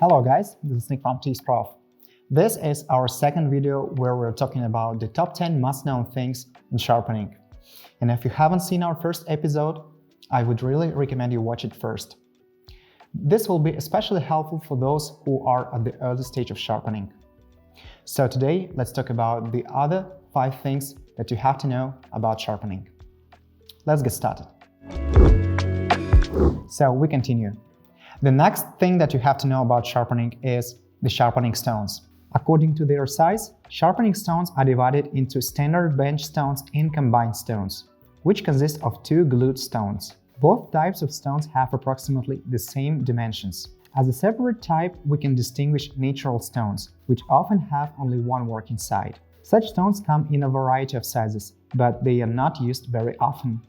Hello guys, this is Nick from TSPROF. This is our second video where we're talking about the top 10 must-know things in sharpening. And if you haven't seen our first episode, I would really recommend you watch it first. This will be especially helpful for those who are at the early stage of sharpening. So today, let's talk about the other 5 things that you have to know about sharpening. Let's get started. So we continue. The next thing that you have to know about sharpening is the sharpening stones. According to their size, sharpening stones are divided into standard bench stones and combined stones, which consist of 2 glued stones. Both types of stones have approximately the same dimensions. As a separate type, we can distinguish natural stones, which often have only one working side. Such stones come in a variety of sizes, but they are not used very often.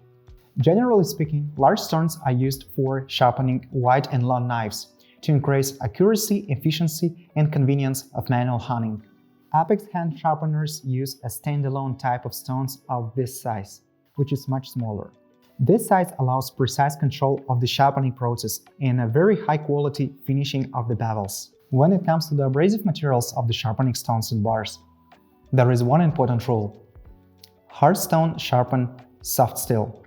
Generally speaking, large stones are used for sharpening wide and long knives to increase accuracy, efficiency, and convenience of manual honing. Apex hand sharpeners use a standalone type of stones of this size, which is much smaller. This size allows precise control of the sharpening process and a very high-quality finishing of the bevels. When it comes to the abrasive materials of the sharpening stones and bars, there is one important rule. Hard stone sharpen soft steel.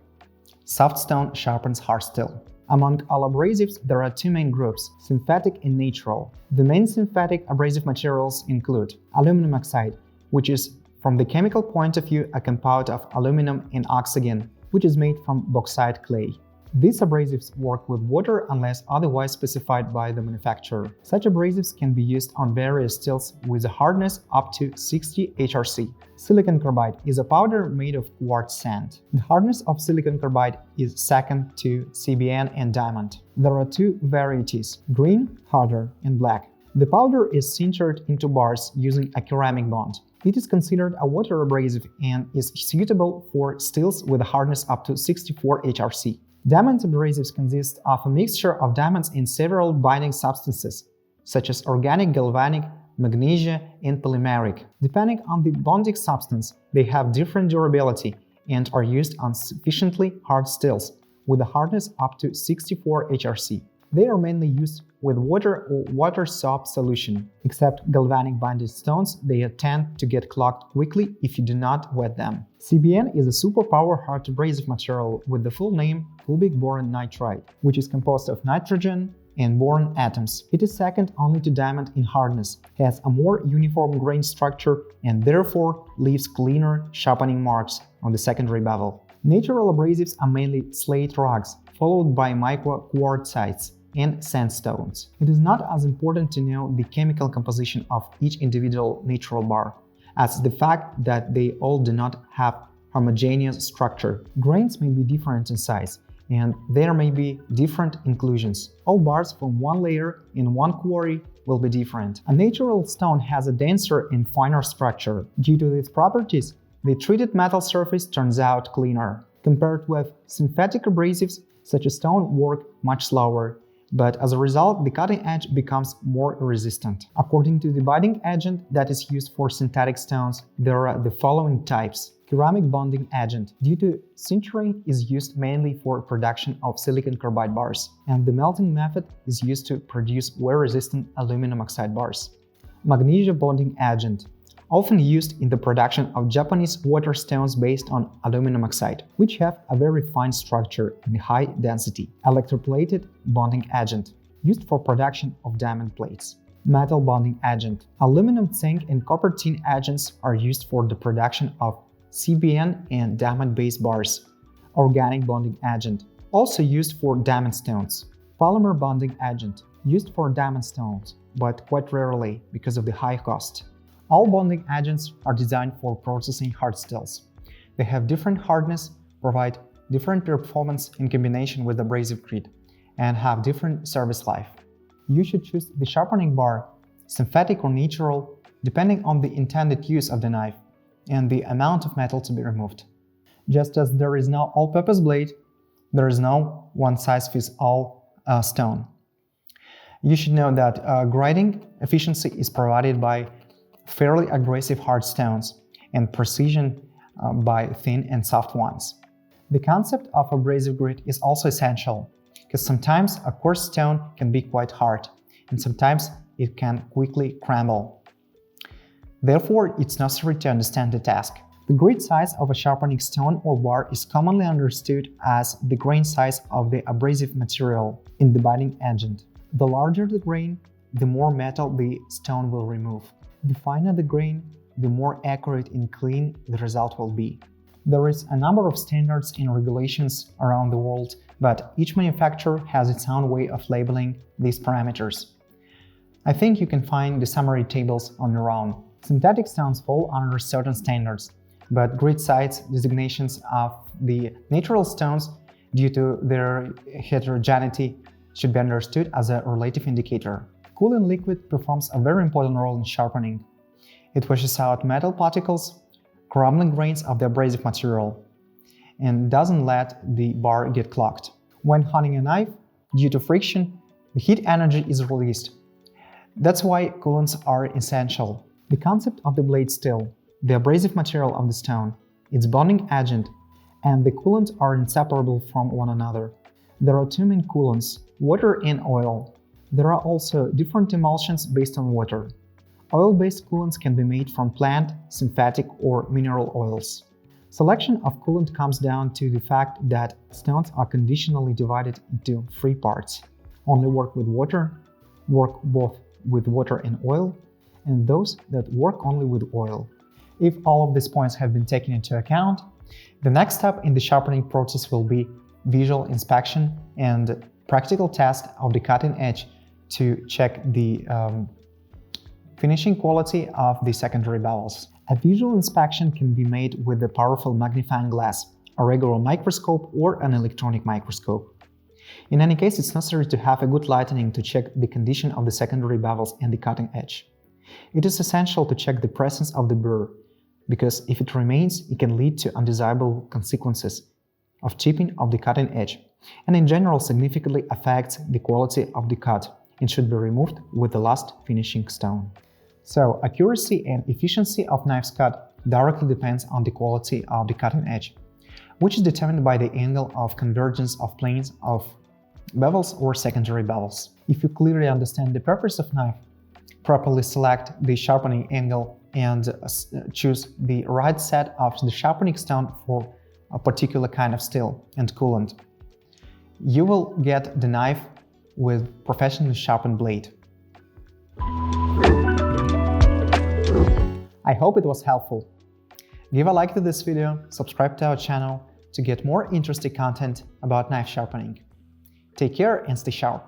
Soft stone sharpens hard steel. Among all abrasives, there are 2 main groups, synthetic and natural. The main synthetic abrasive materials include aluminum oxide, which is, from the chemical point of view, a compound of aluminum and oxygen, which is made from bauxite clay. These abrasives work with water unless otherwise specified by the manufacturer. Such abrasives can be used on various steels with a hardness up to 60 HRC. Silicon carbide is a powder made of quartz sand. The hardness of silicon carbide is second to CBN and diamond. There are 2 varieties, green, harder, and black. The powder is sintered into bars using a ceramic bond. It is considered a water abrasive and is suitable for steels with a hardness up to 64 HRC. Diamond abrasives consist of a mixture of diamonds and several binding substances, such as organic, galvanic, magnesia, and polymeric. Depending on the bonding substance, they have different durability and are used on sufficiently hard steels, with a hardness up to 64 HRC. They are mainly used with water or water soap solution. Except galvanic binded stones, they tend to get clogged quickly if you do not wet them. CBN is a superpower hard abrasive material with the full name cubic boron nitride, which is composed of nitrogen and boron atoms. It is second only to diamond in hardness, has a more uniform grain structure, and therefore leaves cleaner sharpening marks on the secondary bevel. Natural abrasives are mainly slate rocks, followed by micro quartzites and sandstones. It is not as important to know the chemical composition of each individual natural bar, as the fact that they all do not have homogeneous structure. Grains may be different in size, and there may be different inclusions. All bars from one layer in one quarry will be different. A natural stone has a denser and finer structure. Due to these properties, the treated metal surface turns out cleaner. Compared with synthetic abrasives, such a stone works much slower, but as a result, the cutting edge becomes more resistant. According to the binding agent that is used for synthetic stones, there are the following types. Ceramic bonding agent, due to sintering, is used mainly for production of silicon carbide bars, and the melting method is used to produce wear-resistant aluminum oxide bars. Magnesia bonding agent, often used in the production of Japanese water stones based on aluminum oxide, which have a very fine structure and high density. Electroplated bonding agent, used for production of diamond plates. Metal bonding agent, aluminum, zinc, and copper tin agents are used for the production of CBN and diamond-based bars. Organic bonding agent, also used for diamond stones. Polymer bonding agent, used for diamond stones, but quite rarely because of the high cost. All bonding agents are designed for processing hard steels. They have different hardness, provide different performance in combination with abrasive grit, and have different service life. You should choose the sharpening bar, synthetic or natural, depending on the intended use of the knife and the amount of metal to be removed. Just as there is no all-purpose blade, there is no one-size-fits-all stone. You should know that grinding efficiency is provided by fairly aggressive hard stones and precision by thin and soft ones. The concept of abrasive grit is also essential, because sometimes a coarse stone can be quite hard, and sometimes it can quickly crumble. Therefore, it's necessary to understand the task. The grit size of a sharpening stone or bar is commonly understood as the grain size of the abrasive material in the biting agent. The larger the grain, the more metal the stone will remove. The finer the grain, the more accurate and clean the result will be. There is a number of standards and regulations around the world, but each manufacturer has its own way of labeling these parameters. I think you can find the summary tables on your own. Synthetic stones fall under certain standards, but grit size designations of the natural stones, due to their heterogeneity, should be understood as a relative indicator. Cooling liquid performs a very important role in sharpening. It washes out metal particles, crumbling grains of the abrasive material, and doesn't let the bar get clogged. When honing a knife, due to friction, the heat energy is released. That's why coolants are essential. The concept of the blade steel, the abrasive material of the stone, its bonding agent, and the coolant are inseparable from one another. There are two main coolants, water and oil. There are also different emulsions based on water. Oil-based coolants can be made from plant, synthetic, or mineral oils. Selection of coolant comes down to the fact that stones are conditionally divided into 3 parts. Only work with water, work both with water and oil, and those that work only with oil. If all of these points have been taken into account, the next step in the sharpening process will be visual inspection and practical test of the cutting edge to check the finishing quality of the secondary bevels. A visual inspection can be made with a powerful magnifying glass, a regular microscope, or an electronic microscope. In any case, it's necessary to have a good lighting to check the condition of the secondary bevels and the cutting edge. It is essential to check the presence of the burr, because if it remains, it can lead to undesirable consequences of chipping of the cutting edge, and in general significantly affects the quality of the cut and should be removed with the last finishing stone. So, accuracy and efficiency of knife's cut directly depends on the quality of the cutting edge, which is determined by the angle of convergence of planes of bevels or secondary bevels. If you clearly understand the purpose of knife, properly select the sharpening angle and choose the right set of the sharpening stone for a particular kind of steel and coolant, you will get the knife with professionally sharpened blade. I hope it was helpful. Give a like to this video, subscribe to our channel to get more interesting content about knife sharpening. Take care and stay sharp.